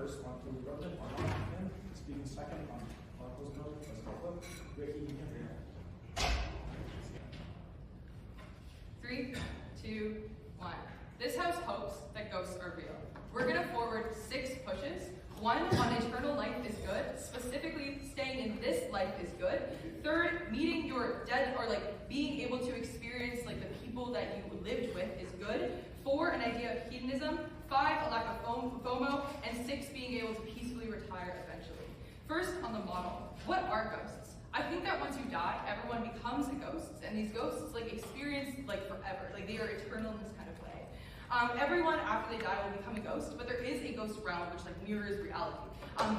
first on to Brooklyn, Arnav, speaking second on Marco's note, Ricky, and 3, 2, 1. This house hopes that ghosts are real. We're going to forward 6 pushes. 1, on eternal life is good. Specifically, staying in this life is good. 3rd, meeting your dead, or being able to experience the people that you lived with is good. 4, an idea of hedonism. 5, a lack of FOMO. And 6, being able to peacefully retire eventually. First, on the model, what are ghosts? I think that once you die, everyone becomes a ghost, and these ghosts experience forever. They are eternal in this kind of way. Everyone after they die will become a ghost, but there is a ghost realm which mirrors reality.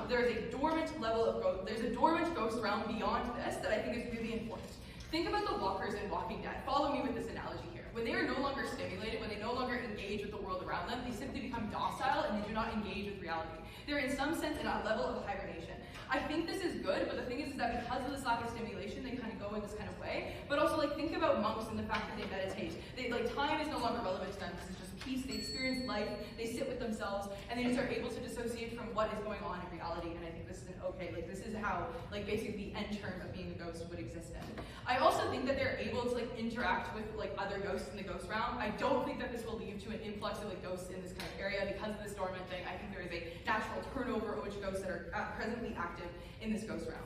There's a dormant level of ghost. There's a dormant ghost realm beyond this that I think is really important. Think about the walkers in Walking Dead. Follow me with this analogy here. When they are no longer stimulated, when they no longer engage with the world around them, they simply become docile and they do not engage with reality. They're in some sense in a level of hibernation. I think this is good, but the thing is that because of this lack of stimulation, they kind of go in this kind of way. But also, think about monks and the fact that they meditate. Time is no longer relevant to them. This is just peace. They experience life. They sit with themselves, and they just are able to dissociate from what is going on in reality. And I think this is this is how basically the end term of being a ghost would exist in. I also think that they're able to interact with other ghosts in the ghost realm. I don't think that this will lead to an influx of ghosts in this kind of area because of this dormant thing. I think there is a natural turnover of which ghosts that are presently active in this ghost realm.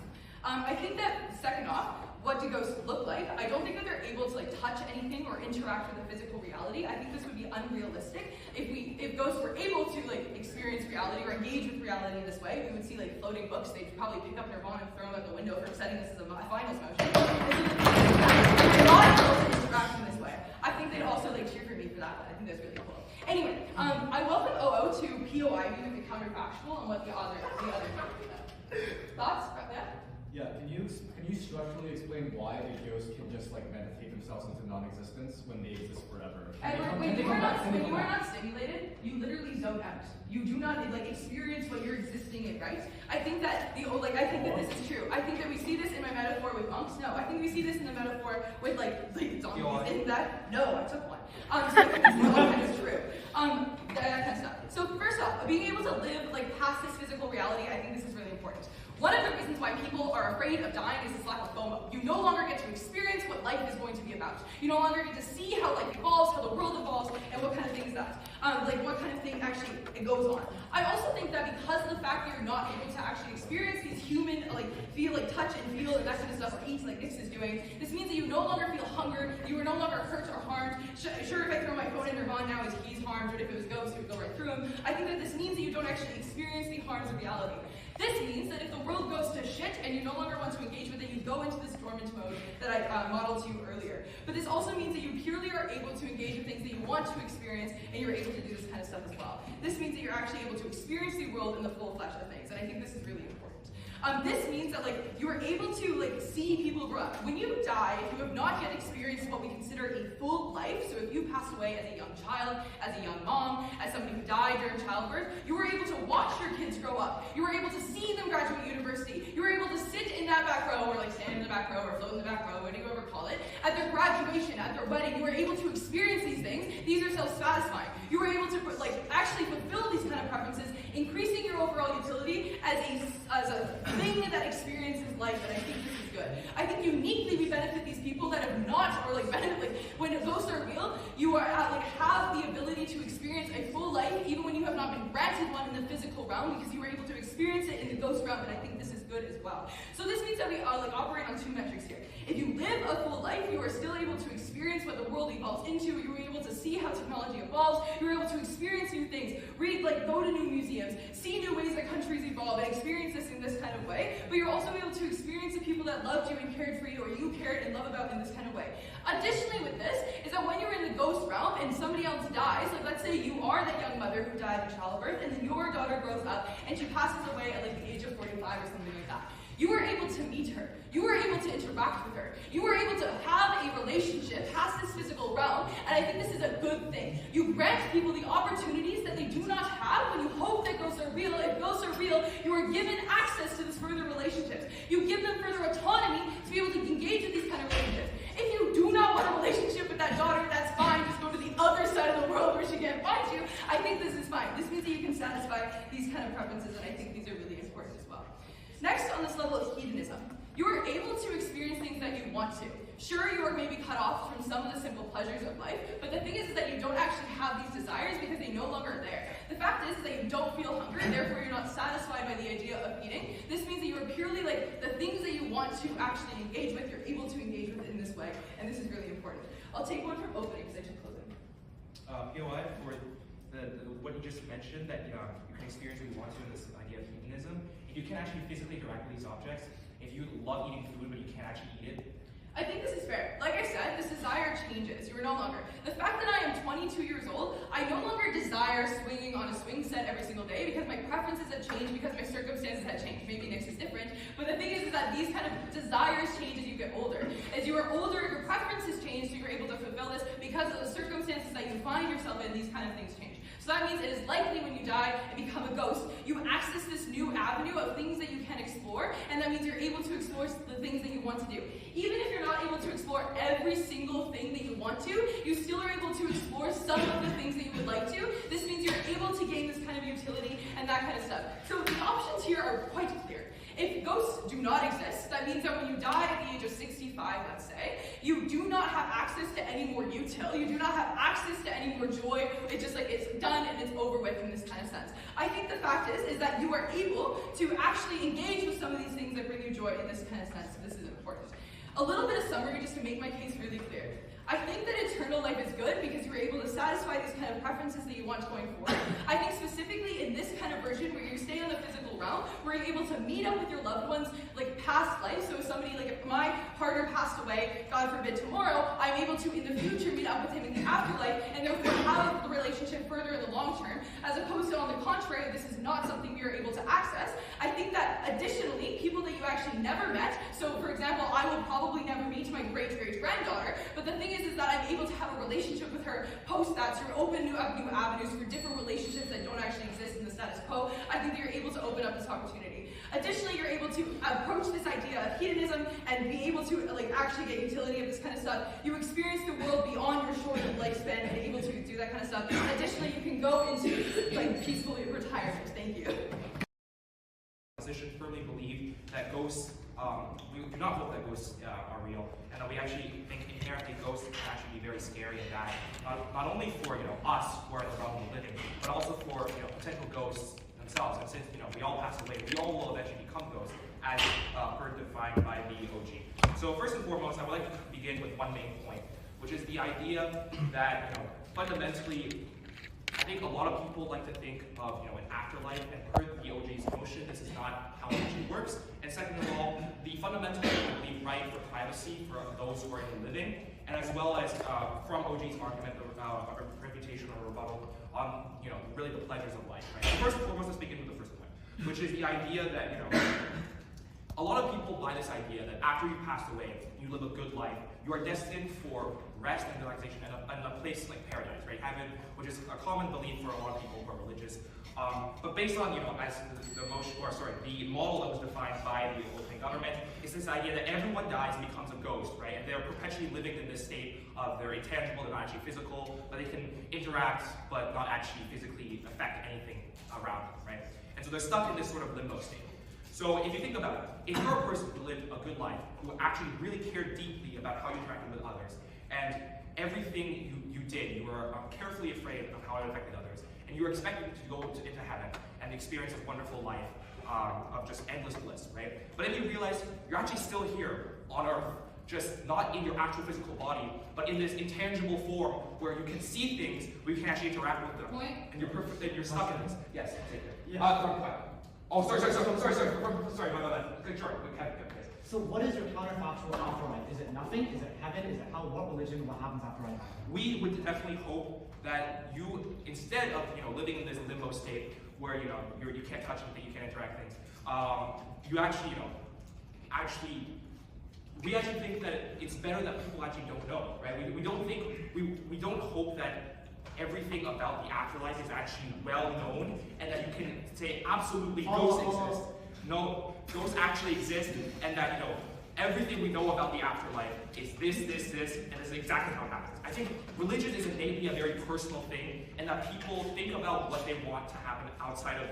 I think that, second off, what do ghosts look like? I don't think that they're able to touch anything or interact with the physical reality. I think this would be unrealistic. If ghosts were able to experience reality or engage with reality in this way, we would see floating books. They'd probably pick up Nirvan and throw them out the window for setting this as a finals motion. They're not able to interact in this way. I think they'd also cheer for me for that, but I think that's really cool. Anyway, I welcome OO to PO Ivey with the counterfactual and what the other thoughts? Yeah, can you structurally explain why a ghost can just meditate themselves into non-existence when they exist forever? When you are not stimulated, you literally zone out. You do not experience what you're existing in, right? I think that I think that this is true. I think that we see this in my metaphor with monks. No, I think we see this in the metaphor with zombies. Isn't that? No, I took one. So I think this is all kind of true. That kind of stuff. So first off, being able to live past this physical reality, I think this is really important. One of the reasons why people are afraid of dying is this lack of FOMO. You no longer get to experience what life is going to be about. You no longer get to see how life evolves, how the world evolves, and what kind of things that, what kind of thing actually it goes on. I also think that because of the fact that you're not able to actually experience these human, feel, touch and feel and that kind of stuff, or eat like Nix is doing, this means that you no longer feel hunger, you are no longer hurt or harmed. Sure, if I throw my phone in Nirvan now, he's harmed, but if it was Ghost, it would go right through him. I think that this means that you don't actually experience the harms of reality. This means that if the world goes to shit and you no longer want to engage with it, you go into this dormant mode that I modeled to you earlier. But this also means that you purely are able to engage with things that you want to experience, and you're able to do this kind of stuff as well. This means that you're actually able to experience the world in the full flesh of things, and I think this is really important. This means that you are able to see people grow up. When you die, if you have not yet experienced what we consider a full life, so if you passed away as a young child, as a young mom, as somebody who died during childbirth, you were able to watch your kids grow up. You were able to see them graduate university. You were able to sit in that back row, or stand in the back row, or float in the back row, whatever you ever call it, at their graduation, at their wedding. You were able to experience these things. These are self-satisfying. You were able to actually fulfill these kind of preferences, increasing your overall utility as a thing that experiences life, and I think this is good. I think uniquely we benefit these people that have not, or when ghosts are real, you are have the ability to experience a full life even when you have not been granted one in the physical realm, because you were able to experience it in the ghost realm, and I think this is good as well. So this means that we operate on 2 metrics here. If you live a full life, you are still able to experience what the world evolves into. You were able to see how technology evolves. You were able to experience new things, read, go to new museums, see new ways that countries evolve, and experience this in this kind of way. But you're also able to experience the people that loved you and cared for you, or you cared and love about in this kind of way. Additionally with this, is that when you're in the ghost realm and somebody else dies, let's say you are that young mother who died in childbirth, and then your daughter grows up and she passes away at the age of 45 or something like that. You were able to meet her. You were able to interact with her. You were able to have a relationship past this physical realm, and I think this is a good thing. You grant people the opportunities that they do not have when you hope that ghosts are real. If ghosts are real, you are given access to this further relationships. You give them further autonomy to be able to engage in these kind of relationships. If you do not want a relationship with that daughter, that's fine. Just go to the other side of the world where she can't find you. I think this is fine. This means that you can satisfy satisfy these kind of preferences, and I think these are really important as well. Next, on this level of hedonism, you are able to experience things that you want to. Sure, you are maybe cut off from some of the simple pleasures of life, but the thing is that you don't actually have these desires because they no longer are there. The fact is that you don't feel hungry, therefore you're not satisfied by the idea of eating. This means that you are purely like the things that you want to actually engage with, you're able to engage with in this way, and this is really important. I'll take one from opening because I should close it. You know what, for what you just mentioned, that you can experience what you want to in this idea of hedonism, if you can actually physically interact with these objects, if you love eating food but you can't actually eat it, I think this is fair. Like I said, this desire changes. You are no longer. The fact that I am 22 years old, I no longer desire swinging on a swing set every single day because my preferences have changed, because my circumstances have changed. Maybe Nick's is different, but the thing is that these kind of desires change as you get older. As you are older, your preferences change, so you're able to fulfill this because of the circumstances that you find yourself in. These kind of things change. So that means it is likely when you die and become a ghost, you access this new avenue of things that you can explore, and that means you're able to explore the things that you want to do. Even if you're not able to explore every single thing that you want to, you still are able to explore some of the things that you would like to. This means you're able to gain this kind of utility and that kind of stuff. So the options here are quite clear. If ghosts do not exist, that means that when you die at the age of 65, let's say, you do not have access to any more util, you do not have access to any more joy. It's just like it's done and it's over with in this kind of sense. I think the fact is that you are able to actually engage with some of these things that bring you joy in this kind of sense. This is important. A little bit of summary just to make my case really clear. I think that eternal life is good because you're able to satisfy these kind of preferences that you want going forward. I think specifically in this kind of version where you stay in the physical realm, where you're able to meet up with your loved ones like past life. So if somebody, like if my partner passed away, God forbid tomorrow, I'm able to in the future meet up with him in the afterlife and therefore have the relationship further in the long term, as opposed to on the contrary, this is not something we are able to access. I think that additionally, people that you actually never met, so for example, I will probably never meet my great-great-granddaughter, but the thing is that I'm able to have a relationship with her post that, so open new avenues for different relationships that don't actually exist in the status quo. I think that you're able to open up this opportunity. Additionally, you're able to approach this idea of hedonism and be able to like actually get utility of this kind of stuff. You experience the world beyond your short lifespan and able to do that kind of stuff. Additionally, you can go into like peacefully retirement. Thank you. Position firmly believe that ghosts, we do not hope that ghosts are real, and that we actually think inherently ghosts can actually be very scary and bad, not only for us who are in the realm of the living, but also for potential ghosts themselves. And since we all pass away, we all will eventually become ghosts, as per defined by the OG. So first and foremost, I would like to begin with one main point, which is the idea that fundamentally, I think a lot of people like to think of an afterlife, and per the OG's notion, this is not how it actually works. And second of all, the fundamental belief right for privacy for those who are in the living, and as well as from OG's argument, the refutation or rebuttal on really the pleasures of life. Right? So first and foremost, let's begin with the first point, which is the idea that a lot of people buy this idea that after you pass away, you live a good life, you are destined for rest and relaxation and a place like paradise, right? Heaven, which is a common belief for a lot of people who are religious. But based on, as the model that was defined by the opening government, is this idea that everyone dies and becomes a ghost, right? And they're perpetually living in this state of they're intangible, they're not actually physical, but they can interact, but not actually physically affect anything around them, right? And so they're stuck in this sort of limbo state. So if you think about it, if you're a person who lived a good life, who actually really cared deeply about how you interacted with others, and everything you did, you were carefully afraid of how it affected others, and you were expected to go into heaven and experience a wonderful life of just endless bliss, right? But then you realize you're actually still here on earth, just not in your actual physical body, but in this intangible form where you can see things, where you can actually interact with them. And you're perfect, and you're stuck in this. Yes, take it. Yeah. Sorry, my bad. Good, sure. So what is your counterfactual afterlife? Is it nothing? Is it heaven? Is it hell? What religion? What happens after I die? We would definitely hope that you, instead of living in this limbo state where you can't touch anything, you can't interact things, you actually we actually think that it's better that people actually don't know, right? We don't hope that everything about the afterlife is actually well known and that you can say absolutely ghosts exist. No, ghosts actually exist, and that everything we know about the afterlife is this, and this is exactly how it happens. I think religion is innately a very personal thing, and that people think about what they want to happen outside of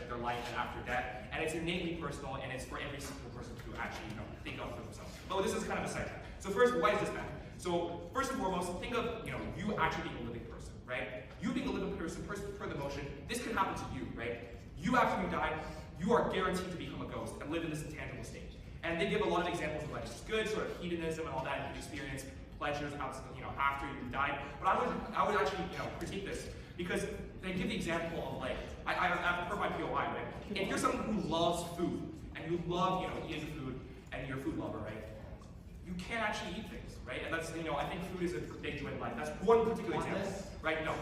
their life and after death, and it's innately personal, and it's for every single person to actually think of for themselves. But this is kind of a side. So first, why does this matter? So first and foremost, think of you actually being a living person, right? You being a living person, per the motion, this could happen to you, right? You after you die, you are guaranteed to become a ghost and live in this intangible state. And they give a lot of examples of just good, sort of hedonism and all that, and you experience pleasures after you died. But I would actually critique this, because they give the example of I've heard my POI, right? If you're someone who loves food and you love eating food and you're a food lover, right? You can't actually eat things, right? And that's I think food is a big joy in life. That's one particular example, right? No,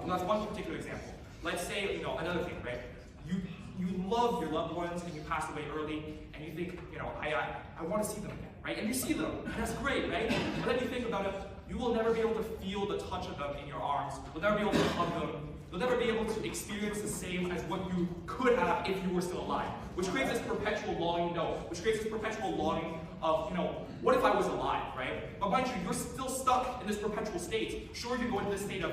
that's one particular example. Let's say another thing, right? You love your loved ones and you pass away early, and you think, I want to see them again, right? And you see them, and that's great, right? But then you think about it, you will never be able to feel the touch of them in your arms. You'll never be able to hug them. You'll never be able to experience the same as what you could have if you were still alive. Which creates this perpetual longing, which creates this perpetual longing of, what if I was alive, right? But mind you, you're still stuck in this perpetual state. Sure, you go into this state of,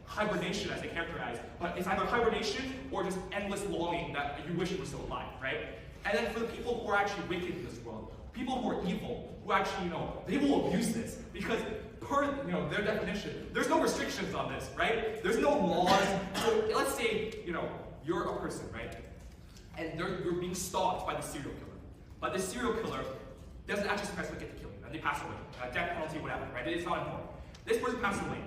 hibernation as they characterize, but it's either hibernation or just endless longing that you wish you were still alive, right? And then for the people who are actually wicked in this world, people who are evil, who actually, they will abuse this, because per, their definition, there's no restrictions on this, right? There's no laws. So let's say, you're a person, right? And you're being stalked by the serial killer. But the serial killer doesn't actually specifically get to kill you, and they pass away. Death penalty, whatever, right? It's not important. This person passes away.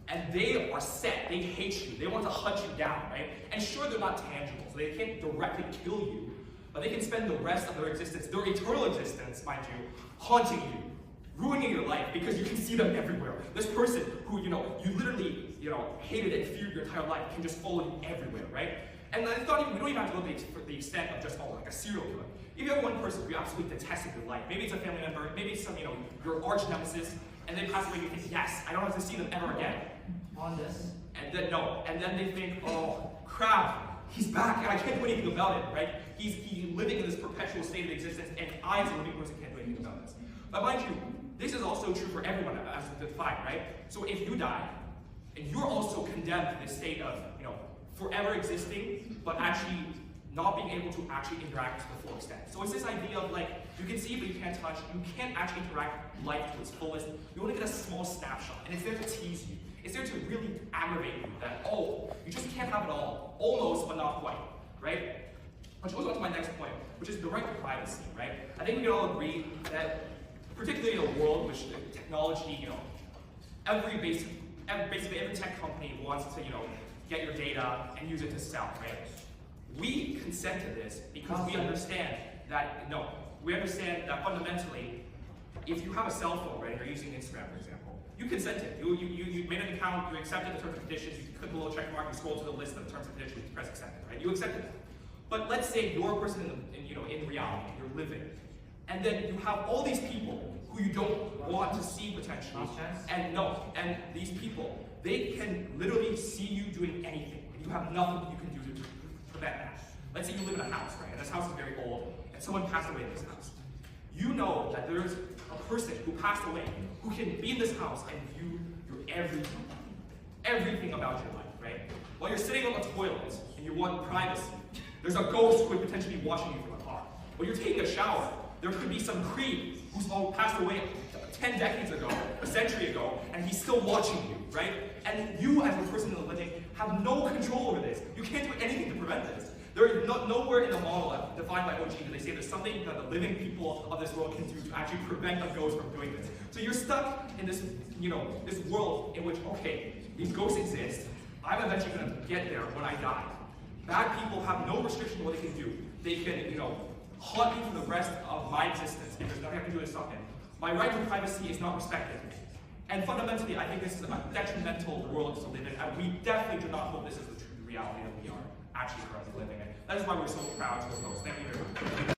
And they are set, they hate you, they want to hunt you down, right? And sure, they're not tangible, so they can't directly kill you, but they can spend the rest of their existence, their eternal existence, mind you, haunting you, ruining your life, because you can see them everywhere. This person who, you literally, hated and feared your entire life can just follow you everywhere, right? And we don't even have to go to the extent of just, like a serial killer. If you have one person who you absolutely detested in life, maybe it's a family member, maybe it's some, your arch nemesis, and they pass away, you think, yes, I don't have to see them ever again. On this. And then they think, oh crap, he's back and I can't do anything about it, right? He's living in this perpetual state of existence, and I as a living person can't do anything about this. But mind you, this is also true for everyone as defined, right? So if you die, and you're also condemned to this state of, forever existing, but actually not being able to actually interact to the full extent. So it's this idea of you can see but you can't touch, you can't actually interact with life to its fullest. You only get a small snapshot, and it's there to tease you. It's there to really aggravate you that, you just can't have it all. Almost, but not quite, right? Which goes on to my next point, which is the right to privacy, right? I think we can all agree that, particularly in a world which technology, basically every tech company wants to, get your data and use it to sell, right? We consent to this because we understand that, fundamentally, if you have a cell phone, right, and you're using Instagram, for example, you consented. You made an account, you accepted the terms and conditions, you click the little check mark, you scroll to the list of the terms and conditions, you press accept, right? You accepted it. But let's say you're a person in reality, you're living, and then you have all these people who you don't want to see potentially, and these people, they can literally see you doing anything, and you have nothing you can do to prevent that. Let's say you live in a house, right, and this house is very old, and someone passed away in this house. You know that there's a person who passed away who can be in this house and view your everything about your life, right? While you're sitting on the toilet and you want privacy, there's a ghost who could potentially be watching you from afar. When you're taking a shower, there could be some creep who's passed away 10 decades ago, a century ago, and he's still watching you, right? And you, as a person in the living, have no control over this. You can't do anything to prevent this. There is nowhere in the model defined by OG do they say there's something that the living people of this world can do to actually prevent a ghost from doing this. So you're stuck in this, this world in which, okay, these ghosts exist. I'm eventually going to get there when I die. Bad people have no restriction on what they can do. They can, haunt me for the rest of my existence if there's nothing I can do to stop it. My right to privacy is not respected. And fundamentally, I think this is a detrimental world to live in, and we definitely do not hold this as the true reality that we are actually currently living in. That is why we're so proud to host. Thank you very much.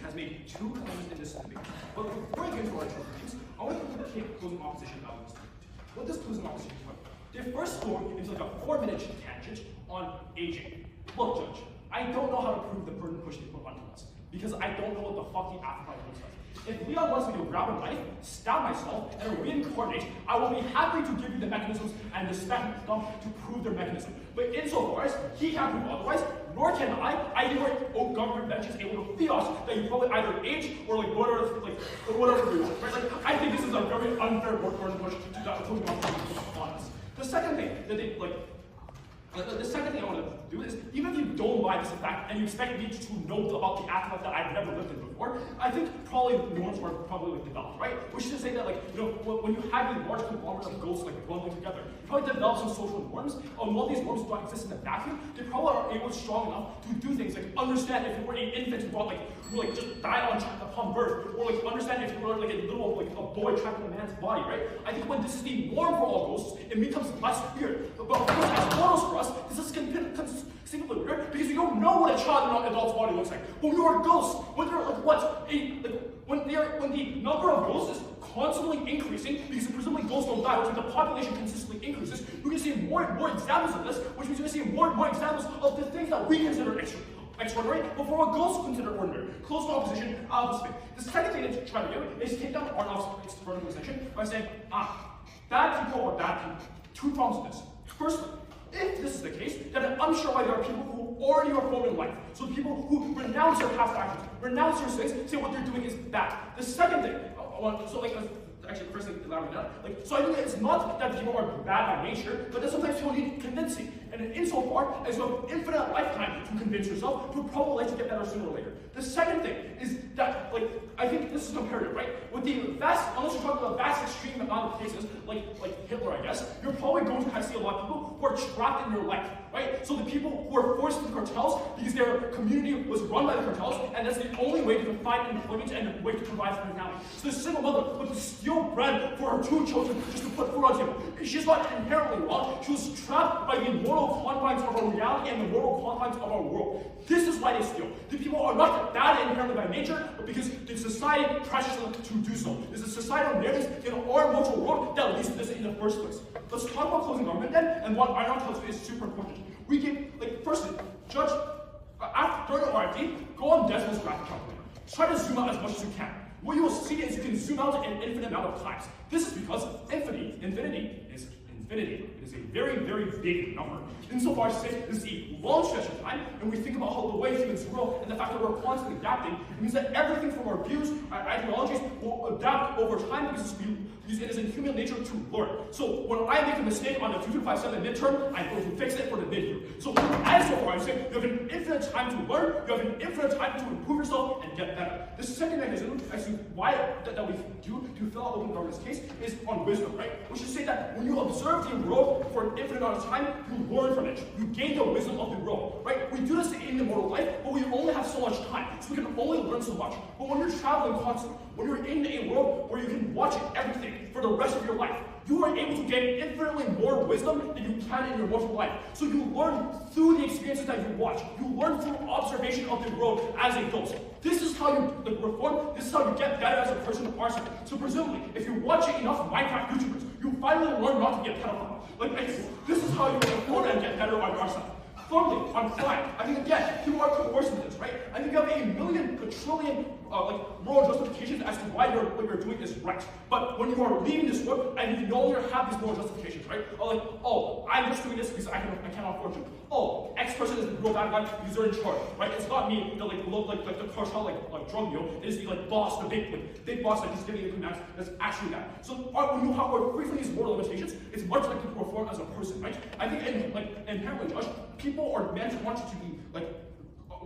Has made two comments in this debate. But before I get into our two comments, I want to put closing opposition about this debate. What does closing opposition do? They first go into a 4-minute tangent on aging. Look, Judge, I don't know how to prove the burden push they put onto us. because I don't know what the fuck the afterlife looks like. If Leon wants me to grab a knife, stab myself, and reincarnate, I will be happy to give you the mechanisms and the spectrum to prove their mechanism. But insofar as he can't prove otherwise, nor can I do what government bench is able to feed us that you probably either age or like whatever you want. Right? Like, I think this is a very unfair work push to that on us. The second thing that they the second thing I want to do is, even if you don't buy this fact and you expect me to know about the afterlife that I've never lived in before, I think probably norms are probably like developed, right? Which is to say that, like, you know, when you have these large conglomerates of ghosts like bundling together, you probably develop some social norms. While these norms don't exist in a vacuum, they probably are able, strong enough to do things like understand if you were an infant who just died upon birth, or like understand if you were like a little like a boy trapped in a man's body, right? I think when this is the norm for all ghosts, it becomes less weird. But of course, as mortals for us, this is conceivably weird because you don't know what a child in an adult's body looks like. When you are ghosts, when they're when the number of ghosts is constantly increasing, because presumably ghosts don't die, which means the population consistently increases, you're going to see more and more examples of this, which means you're going to see more and more examples of the things that we consider extraordinary, but for a ghost consider ordinary. Close to opposition, out of space. The second thing to try to do is take down Arnav's extraordinary section by saying, bad people are bad people. Two problems with this. Firstly, if this is the case, then I'm sure why there are people who already are formed in life. So the people who renounce their past actions, renounce their sins, say what they're doing is bad. The second thing, actually, first thing, elaborate that. So I think it's not that people are bad by nature, but that sometimes people need convincing. And insofar as you have infinite lifetime to convince yourself, you'll probably like to get better sooner or later. The second thing is that, I think this is comparative, right? With the vast, unless you're talking about a vast extreme amount of cases, like Hitler, I guess, you're probably going to see a lot of people who are trapped in your life, right? So the people who are forced into cartels because their community was run by the cartels, and that's the only way to find employment and a way to provide for their family. So the single mother would steal bread for her two children just to put food on the table. She's not inherently wrong. She was trapped by the mortal confines of our reality and the mortal confines of our world. This is why they steal. The people are not bad inherently by nature, but because the society pressures them to do so. There's a societal narrative in our emotional world that leads to this in the first place. Let's talk about closing government then, and what Arnav tells you is super important. We give, firstly, during the RFD, go on Desmond's graphic calculator. Try to zoom out as much as you can. What you will see is you can zoom out an infinite amount of times. This is because infinity is infinity. It is a very, very big number. Insofar as this is a long stretch of time, and we think about how the way humans grow and the fact that we're constantly adapting, it means that everything from our views, our ideologies, will adapt over time because it is in human nature to learn. So when I make a mistake on the 2257 midterm, I'm going to fix it for the mid-year. So as so far, I'm saying you have an infinite time to learn, you have an infinite time to improve yourself and get better. The second mechanism, actually, why that we do to fill out open government's case is on wisdom, right? Which is to say that when you observe the world for an infinite amount of time, you learn from it. You gain the wisdom of the world, right? We do this in the mortal life, but we only have so much time, so we can only learn so much. But when you're traveling constantly, when you're in a world where you can watch everything for the rest of your life, you are able to gain infinitely more wisdom than you can in your mortal life. So you learn through the experiences that you watch. You learn through observation of the world as a ghost. This is how you reform, this is how you get better as a person of ourselves. So presumably, if you watch enough Minecraft YouTubers, you finally learn not to get pedophile. This is how you reform and get better on yourself. Thirdly, on crime, I think again, people are coerced with this, right? I think you have a million, a trillion, moral justifications as to why what you're doing is right. But when you are leaving this world and you no longer have these moral justifications, right? Or I'm just doing this because I cannot afford to. Oh, X person is the real bad guy because they're in charge, right? It's not me, the the cartel drug deal. It is the boss, the big boss that he's giving the commands. That's actually that. So when you are free from these moral limitations, it's much like to perform as a person, right? I think inherently, Josh, people are meant to want you to be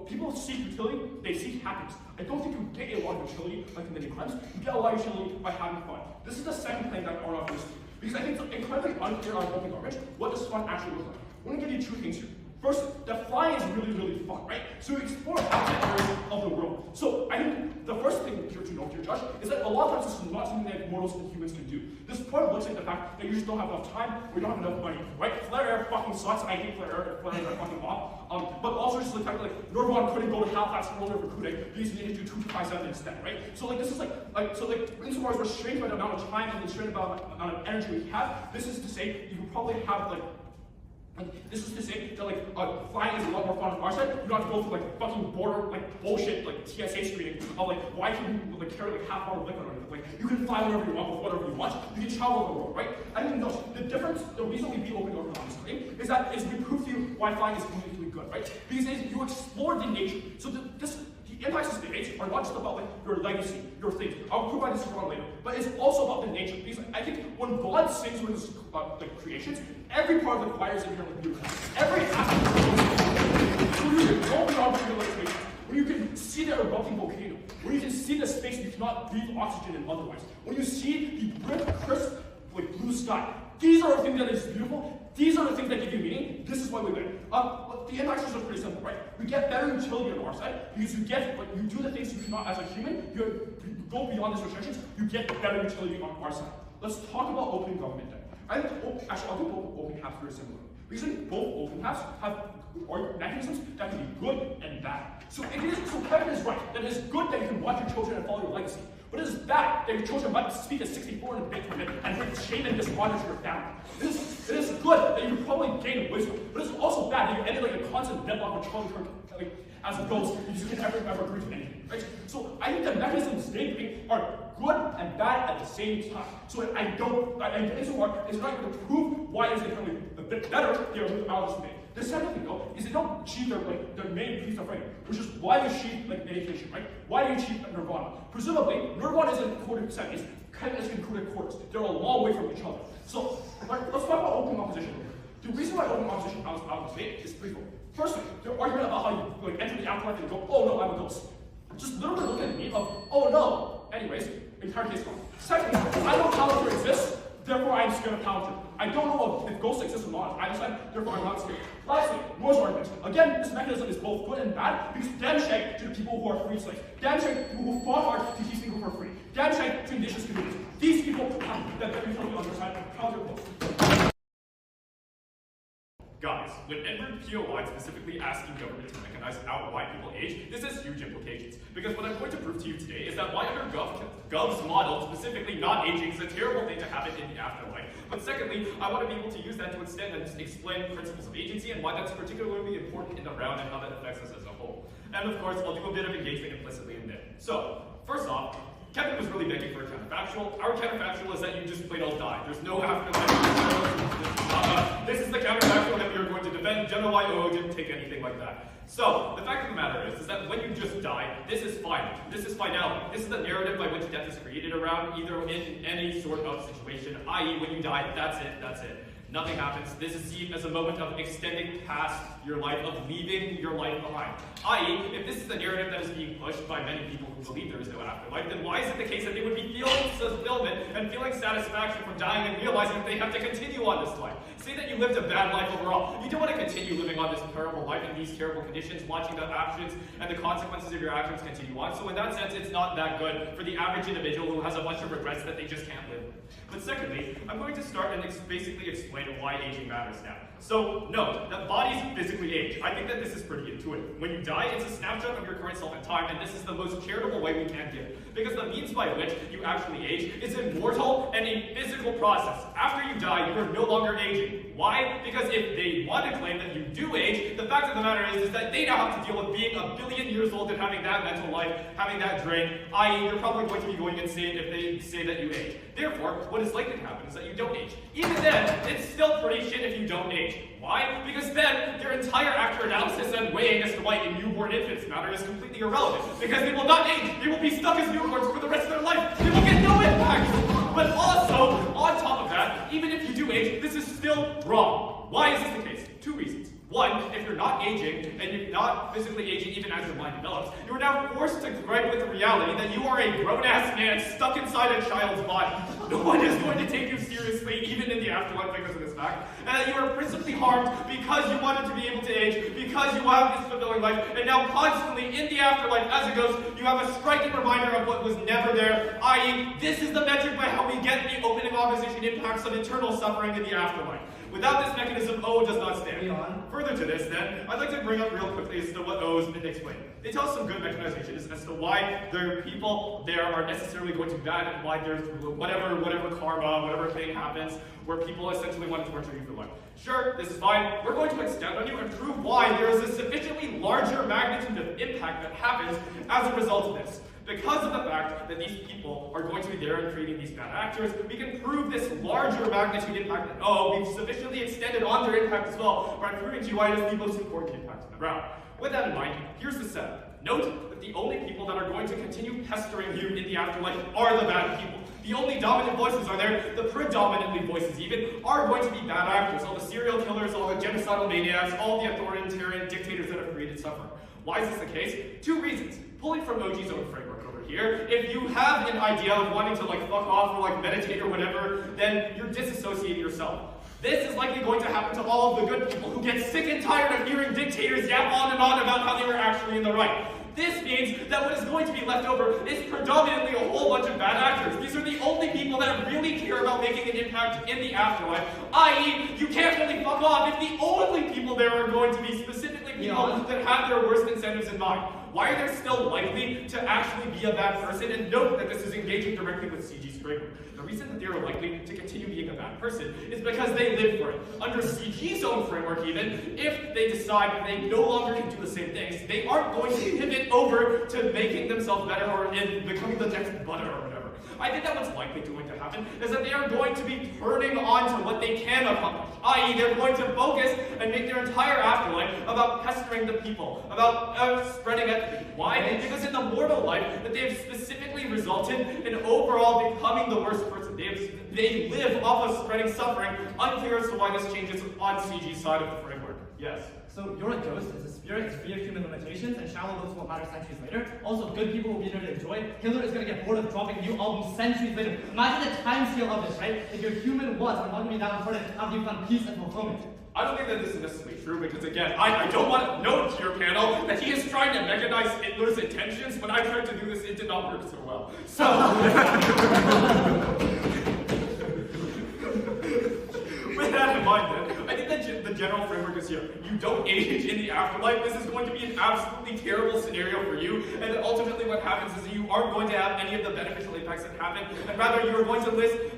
people seek utility, they seek happiness. I don't think you get a lot of utility by committing crimes. You get a lot of utility by having fun. This is the second thing that Arnav goes to. Because I think it's incredibly unclear on open garbage what does fun actually look like. I'm going to give you two things here. First, the flying is really, really fun, right? So you explore outside areas of the world. So I think the first thing here to note here, Josh, is that a lot of times this is not something that mortals and humans can do. This part looks like the fact that you just don't have enough time or you don't have enough money, right? Flare air fucking sucks. I hate flare air. Flare air is fucking off. But also just the fact that Nirvan couldn't go to Halifax for recruiting because he needed to do 2257 instead, right? So this is insofar as we're restrained by the amount of time and restrained by the amount of energy we have, this is to say you could probably have Like, this is to say that, like, flying is a lot more fun on our side. You don't have to go through, like, fucking border, like, bullshit, like, TSA screening of, like, why can you, like, carry, like, half bottle of liquor on you? Like, you can fly wherever you want with whatever you want. You can travel the world, right? I mean, no, the difference, the reason we be open on this claim is that we prove to you why flying is completely good, right? Because you explore the nature. So the impacts of debates are not just about, like, your legacy, your things. I'll provide this on later. But it's also about the nature. Because I think when God sings with his like, creations, every part of the choir is inherently beautiful. Every aspect of the so you can go beyond your limitations. When you can see the erupting volcano, when you can see the space you cannot breathe oxygen in otherwise, when you see the crisp, like, blue sky, these are the things that is beautiful. These are the things that give you meaning. This is why we win. The impacts are pretty simple, right? You get better utility on our side because you get, like, you do the things you cannot as a human. You go beyond these restrictions. You get better utility on our side. Let's talk about open government then. Actually, I'll do both open caps very similar. Reason both open caps have mechanisms that can be good and bad. So Kevin is right that it is good that you can watch your children and follow your legacy. But it is bad that your children might speak at 64 in a debate tournament and bring shame and dishonor to your family. It is good that you probably gain wisdom, but it's also bad that you ended like a constant deadlock with Charlie Kirk, like, as it goes, because you can never agree to anything, right? So I think the mechanisms they bring are good and bad at the same time. So I think it's not going to prove why it's inherently a bit better here out of this debate. The second thing, though, is they don't achieve their main piece of writing, which is why you achieve, like, education, right? Why do you achieve Nirvana? Presumably, Nirvana is in quarter seconds, Kevin is in quarters. They're a long way from each other. So, let's talk about open opposition. The reason why open opposition out of debate is threefold. Firstly, their argument about how you, like, enter the afterlife and go, oh no, I'm a ghost. Just literally look at me of, oh no. Anyways, entire case gone. Secondly, I know Calendar exists, therefore I am scared of Calendar. I don't know if ghosts exist or not. I understand, therefore I'm not scared. Lastly, Noor's argument. Again, this mechanism is both good and bad because damn shame to the people who are free slaves. Damn shame who fought hard to teach people for free. Damn shame to indigenous communities. These people have that very totally understand Calendar both. Guys, when Edward P.O.Y. specifically asking government to mechanize out why people age, this has huge implications. Because what I'm going to prove to you today is that why under Gov's model, specifically not aging, is a terrible thing to happen in the afterlife. But secondly, I want to be able to use that to extend and explain principles of agency and why that's particularly important in the round and how that affects us as a whole. And of course, I'll do a bit of engagement implicitly in there. So, first off, Kevin was really begging for a counterfactual. Our counterfactual is that you just plain old die. There's no afterlife. This is the counterfactual that we are going to defend. General Y.O. didn't take anything like that. So, the fact of the matter is that when you just die, this is final. This is finality. This is the narrative by which death is created around, either in any sort of situation, i.e. when you die, that's it, that's it. Nothing happens. This is seen as a moment of extending past your life, of leaving your life behind. I.e., if this is the narrative that is being pushed by many people who believe there is no afterlife, then why is it the case that they would be feeling fulfillment and feeling satisfaction from dying and realizing that they have to continue on this life? Say that you lived a bad life overall. You don't want to continue living on this terrible life in these terrible conditions, watching the actions and the consequences of your actions continue on. So in that sense, it's not that good for the average individual who has a bunch of regrets that they just can't live with. But secondly, I'm going to start and basically explain why aging matters now. So, note that bodies physically age. I think that this is pretty intuitive. When you die, it's a snapshot of your current self in time, and this is the most charitable way we can give. Because the means by which you actually age is immortal and a physical process. After you die, you are no longer aging. Why? Because if they want to claim that you do age, the fact of the matter is that they now have to deal with being a billion years old and having that mental life, having that drain, i.e. you're probably going to be going insane if they say that you age. Therefore, what is likely to happen is that you don't age. Even then, it's still pretty shit if you don't age. Why? Because then, your entire after analysis and weighing as to why a newborn infant's matter is completely irrelevant. Because they will not age. They will be stuck as newborns for the rest of their life. They will get no impact. But also, on top of that, even if you do age, this is still wrong. Why is this the case? Two reasons. One, if you're not aging, and you're not physically aging even as your mind develops, you are now forced to gripe with the reality that you are a grown-ass man stuck inside a child's body. No one is going to take you seriously, even in the afterlife, because of this fact. And that you are principally harmed because you wanted to be able to age, because you have this fulfilling life, and now constantly in the afterlife, as it goes, you have a striking reminder of what was never there, i.e., this is the metric by how we get the opening opposition impacts of eternal suffering in the afterlife. Without this mechanism, O does not stand. Leon. Further to this, then, I'd like to bring up real quickly as to what O has been explained. They tell us some good mechanizations as to why the people there are necessarily going to be bad and why there's whatever karma, whatever thing happens, where people essentially want to torture you for life. Sure, this is fine. We're going to extend on you and prove why there is a sufficiently larger magnitude of impact that happens as a result of this. Because of the fact that these people are going to be there and creating these bad actors, we can prove this larger magnitude impact that, we've sufficiently extended on their impact as well by proving to you why it is the most important impact on the ground. With that in mind, here's the setup. Note that the only people that are going to continue pestering you in the afterlife are the bad people. The only dominant voices are there, the predominantly voices even, are going to be bad actors. All the serial killers, all the genocidal maniacs, all the authoritarian dictators that have created suffering. Why is this the case? Two reasons. Pulling from OG's own framework over here, if you have an idea of wanting to fuck off or meditate or whatever, then you're disassociating yourself. This is likely going to happen to all of the good people who get sick and tired of hearing dictators yap on and on about how they were actually in the right. This means that what is going to be left over is predominantly a whole bunch of bad actors. These are the only people that really care about making an impact in the afterlife, i.e., you can't really fuck off if the only people there are going to be specifically people that have their worst incentives in mind. Why are they still likely to actually be a bad person? And note that this is engaging directly with CG's framework. The reason that they are likely to continue being a bad person is because they live for it. Under CG's own framework even, if they decide that they no longer can do the same things, they aren't going to pivot over to making themselves better or in becoming the next butter or whatever. I think that what's likely going to happen is that they are going to be turning on to what they can accomplish, i.e. they're going to focus and make their entire afterlife about pestering the people, about spreading empathy. Why? Because in the mortal life that they have specifically resulted in overall becoming the worst person. They live off of spreading suffering. Unclear as to why this changes on CG's side of the framework. Yes? So you're a ghost, it's a spirit, it's free of human limitations, and shallow those won't matter centuries later. Also, good people will be there to enjoy it. Hitler is going to get bored of dropping new albums centuries later. Imagine the time scale of this, right? If your human was and not going to be that important, how do you find peace and fulfillment? I don't think that this is necessarily true because, again, I don't want to note to your panel that he is trying to mechanize Hitler's intentions. When I tried to do this, it did not work so well. So, with that in mind, then, I think that the general framework is here. You don't age in the afterlife. This is going to be an absolutely terrible scenario for you, and ultimately what happens is that you aren't going to have any of the beneficial impacts that happen, and rather you are going to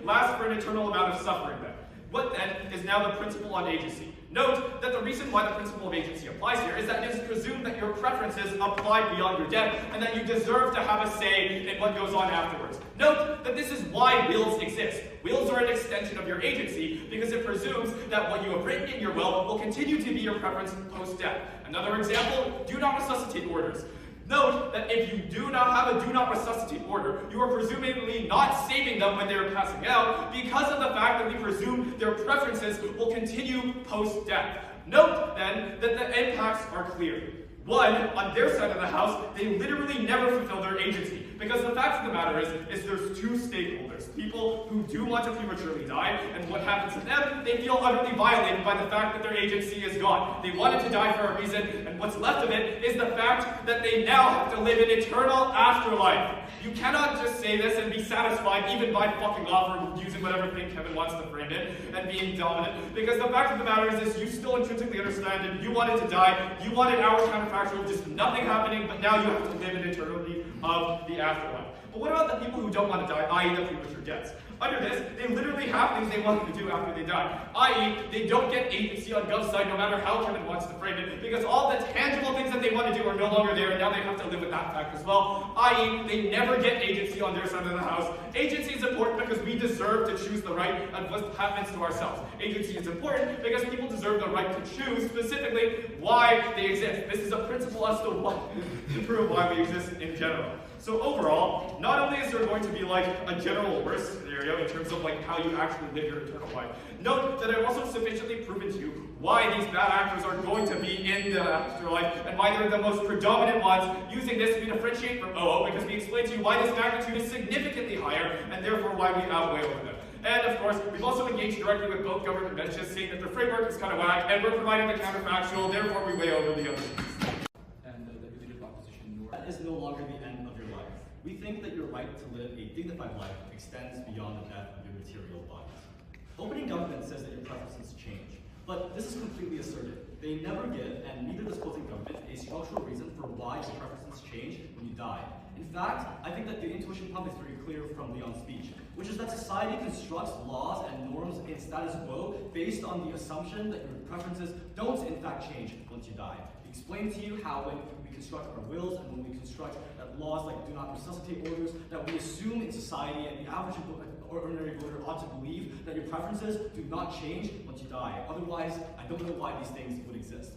last for an eternal amount of suffering then. What then is now the principle on agency? Note that the reason why the principle of agency applies here is that it is presumed that your preferences apply beyond your death and that you deserve to have a say in what goes on afterwards. Note that this is why wills exist. Wills are an extension of your agency because it presumes that what you have written in your will continue to be your preference post-death. Another example, do not resuscitate orders. Note that if you do not have a do not resuscitate order, you are presumably not saving them when they are passing out because of the fact that we presume their preferences will continue post-death. Note then that the impacts are clear. One, on their side of the house, they literally never fulfill their agency. Because the fact of the matter is there's two stakeholders. People who do want to prematurely die, and what happens to them, they feel utterly violated by the fact that their agency is gone. They wanted to die for a reason, and what's left of it is the fact that they now have to live an eternal afterlife. You cannot just say this and be satisfied even by fucking off or using whatever thing Kevin wants to frame it and being dominant. Because the fact of the matter is you still intrinsically understand it. You wanted to die. You wanted our counterfactual, just nothing happening, but now you have to live an eternity of the afterlife. But what about the people who don't want to die, i.e. the premature deaths? Under this, they literally have things they want to do after they die, i.e. they don't get agency on Gov's side no matter how Kevin wants to frame it, because all the tangible things that they want to do are no longer there, and now they have to live with that fact as well, i.e. they never get agency on their side of the house. Agency is important because we deserve to choose the right and what happens to ourselves. Agency is important because people deserve the right to choose specifically why they exist. This is a principle as to prove why we exist in general. So overall, not only is there going to be a general worst scenario in terms of how you actually live your eternal life, note that I've also sufficiently proven to you why these bad actors are going to be in the afterlife and why they're the most predominant ones, using this to differentiate from OO, because we explained to you why this magnitude is significantly higher and therefore why we outweigh over them. And of course, we've also engaged directly with both government benches, saying that the framework is kind of whack, and we're providing the counterfactual, therefore we weigh over the other things. And the related proposition, Noor, that is no longer the end of your life. We think that your right to live a dignified life extends beyond the death of your material bodies. Opening government says that your preferences change, but this is completely assertive. They never give, and neither does closing government, a structural reason for why your preferences change when you die. In fact, I think that the intuition pump is very clear from Leon's speech, which is that society constructs laws and norms in status quo based on the assumption that your preferences don't in fact change once you die. He explained to you how when we construct our wills and when we construct laws like do not resuscitate orders, that we assume in society and the average ordinary voter ought to believe that your preferences do not change once you die. Otherwise, I don't know why these things would exist.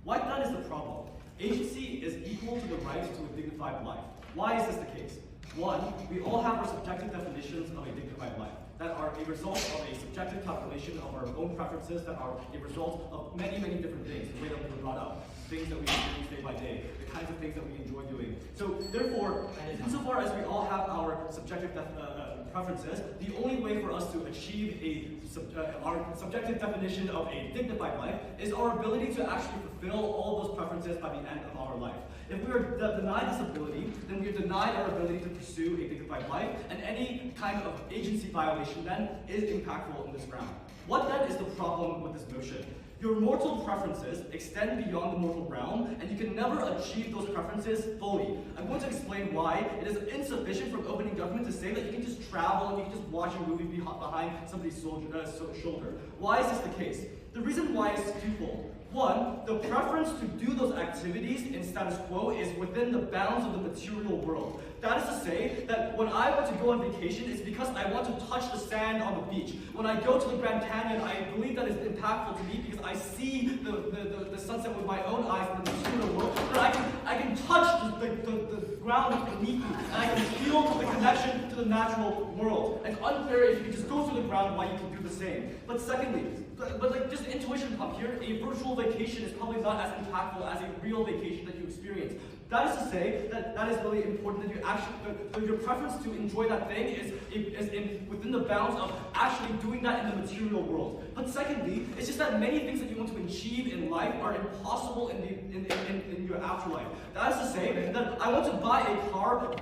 Why that is the problem. Agency is equal to the right to a dignified life. Why is this the case? One, we all have our subjective definitions of a dignified life that are a result of a subjective calculation of our own preferences that are a result of many, many different things, the way that we were brought up, things that we experience day by day, the kinds of things that we enjoy doing. So therefore, insofar as we all have our subjective preferences, the only way for us to achieve our subjective definition of a dignified life is our ability to actually fulfill all those preferences by the end of our life. If we are denied this ability, then we are denied our ability to pursue a dignified life, and any kind of agency violation then is impactful in this round. What then is the problem with this notion? Your mortal preferences extend beyond the mortal realm, and you can never achieve those preferences fully. I'm going to explain why it is insufficient from opening government to say that you can just travel and you can just watch a movie behind somebody's shoulder. Why is this the case? The reason why is twofold. One, the preference to do those activities in status quo is within the bounds of the material world. That is to say that when I want to go on vacation, it's because I want to touch the sand on the beach. When I go to the Grand Canyon, I believe that is impactful to me because I see the sunset with my own eyes in the material world. But I can touch the ground beneath me, and I can feel the connection to the natural world. It's unclear if you can just go through the ground why you can do the same. But secondly, like just intuition up here, a virtual vacation is probably not as impactful as a real vacation that you experience. That is to say that is really important that you actually, your preference to enjoy that thing is within the bounds of actually doing that in the material world. But secondly, it's just that many things that you want to achieve in life are impossible in your afterlife. That is to say that I want to buy a car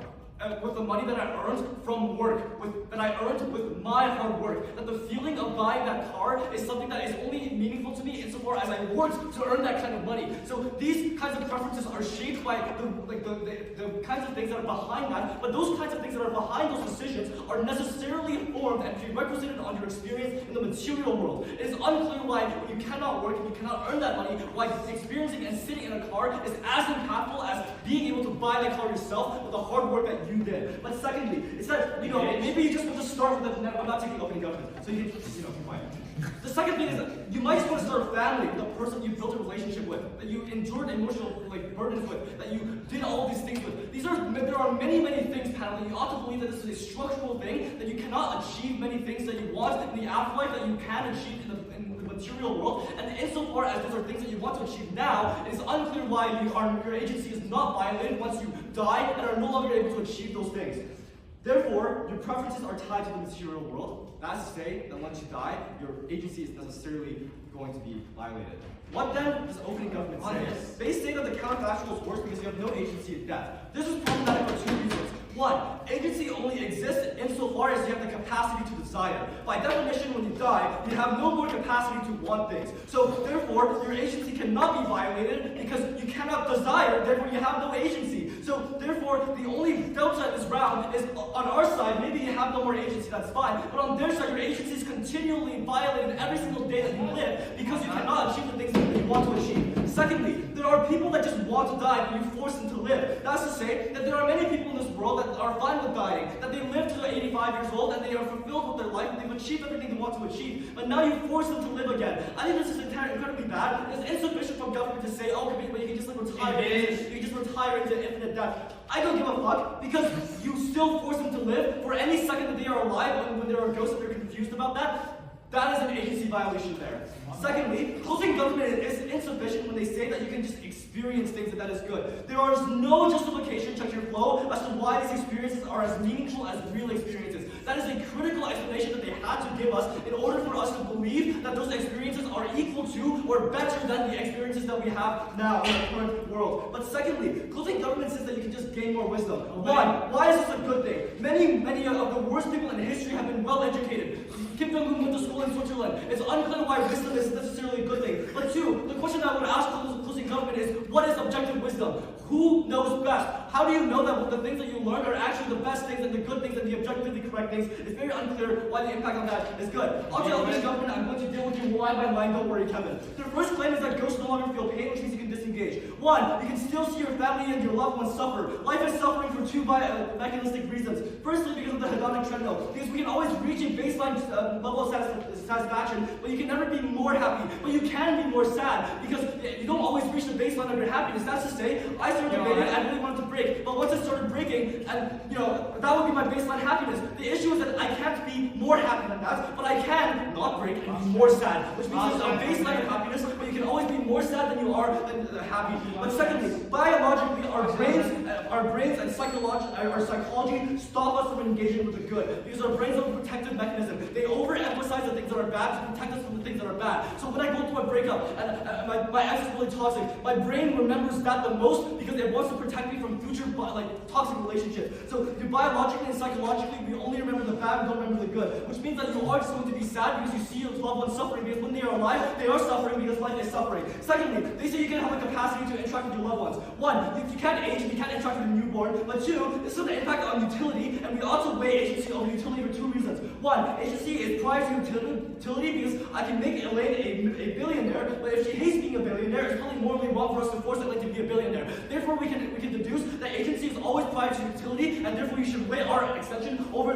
with the money that I earned from work, that I earned with my hard work, that the feeling of buying that car is something that is only meaningful to me insofar as I worked to earn that kind of money. So these kinds of preferences are shaped by the kinds of things that are behind that, but those kinds of things that are behind those decisions are necessarily formed and prerequisited on your experience in the material world. It is unclear why when you cannot work and you cannot earn that money, why experiencing and sitting in a car is as impactful as being able to buy the car yourself with the hard work that you did. But secondly, it's that, maybe you just want to start with I'm not taking opening government, so you can, fine. The second thing is that you might just want to start a family with a person you built a relationship with, that you endured emotional burdens with, that you did all these things with. There are many, many things, panel, that you ought to believe that this is a structural thing, that you cannot achieve many things that you want in the afterlife that you can achieve in the material world, and insofar as those are things that you want to achieve now, it is unclear why your agency is not violated once you die and are no longer able to achieve those things. Therefore, your preferences are tied to the material world. That is to say that once you die, your agency is necessarily going to be violated. What then does opening government say? They say that the counterfactual is worse because you have no agency in death. This is problematic for two reasons. One, agency only exists insofar as you have the capacity to desire. By definition, when you die, you have no more capacity to want things. So therefore, your agency cannot be violated because you cannot desire, therefore you have no agency. So therefore, the only delta in this round is on our side, maybe you have no more agency, that's fine, but on their side, your agency is continually violated every single day that you live because you cannot achieve the things that you want to achieve. Secondly, there are people that just want to die, but you force them to live. That's to say that there are many people in this world that are fine with dying, that they live to 85 years old, and they are fulfilled with their life, and they've achieved everything they want to achieve, but now you force them to live again. I think this is incredibly bad. It's insufficient from government to say, oh, but you can just retire into infinite death. I don't give a fuck, because you still force them to live for any second that they are alive, when there are ghosts and they're confused about that. That is an agency violation there. Secondly, closing government is insufficient when they say that you can just experience experience things that is good. There is no justification, check your flow, as to why these experiences are as meaningful as real experiences. That is a critical explanation that they had to give us in order for us to believe that those experiences are equal to or better than the experiences that we have now in the current world. But secondly, closing government says that you can just gain more wisdom. One, why is this a good thing? Many of the worst people in history have been well educated. Kim Jong-un went to school in Switzerland. It's unclear why wisdom is necessarily a good thing. But two, the question I would ask closing government is, what is objective wisdom? Who knows best? How do you know that the things that you learn are actually the best things and the good things and the objectively correct things? It's very unclear why the impact on that is good. I'll tell the government I'm going to deal with you line by line, don't worry, Kevin. Their first claim is that ghosts no longer feel pain, which means you can disengage. One, you can still see your family and your loved ones suffer. Life is suffering for two mechanistic reasons. Firstly, because of the hedonic treadmill. Because we can always reach a baseline level of satisfaction, but you can never be more happy. But you can be more sad, because you don't always reach the baseline of your happiness. That's to say, I started debating, I really wanted to break. But once I started breaking, and that would be my baseline happiness. The issue is that I can't be more happy than that, but I can not break and be more sad. Which means there's a baseline of happiness, but you can always be more sad than you are happy. But secondly, biologically, our brains and our psychology stop us from engaging with the good. Because our brains are a protective mechanism. They overemphasize the things that are bad to protect us from the things that are bad. So when I go through a breakup and my ex is really toxic, my brain remembers that the most because it wants to protect me from future toxic relationships. So biologically and psychologically, we only remember the bad, we don't remember the good. Which means that you are just going to be sad because you see your loved ones suffering, because when they are alive, they are suffering because life is suffering. Secondly, they say you can have a capacity to interact with your loved ones. One, you can't age, you can't interact with a newborn. But two, this is an impact on utility, and we also weigh agency over utility for two reasons. One, agency is prior to utility because I can make Elaine a billionaire, but if she hates being a billionaire, it's probably morally wrong for us to force Elaine to be a billionaire. Therefore, we can deduce that agency is always prior to utility, and therefore you should weigh our extension over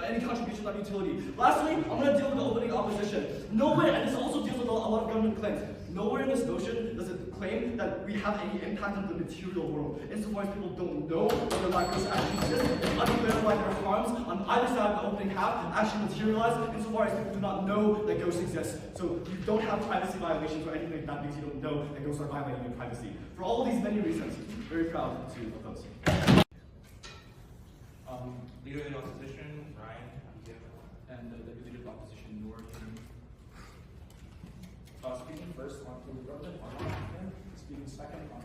any contribution on utility. Lastly, I'm going to deal with the opening opposition. Nowhere, and this also deals with a lot of government claims, nowhere in this notion does it claim that we have any impact on the material world. Insofar as people don't know whether lactose actually exists, it's unclear why their harms on either side of the opening half actually materialize, insofar as people do not know that ghosts exist. So you don't have privacy violations or anything like that because you don't know that ghosts are violating your privacy. For all of these many reasons, I'm very proud to oppose. Leader of the opposition, Ryan, and the leader of the opposition, Noor. Speaking first on the government, speaking second on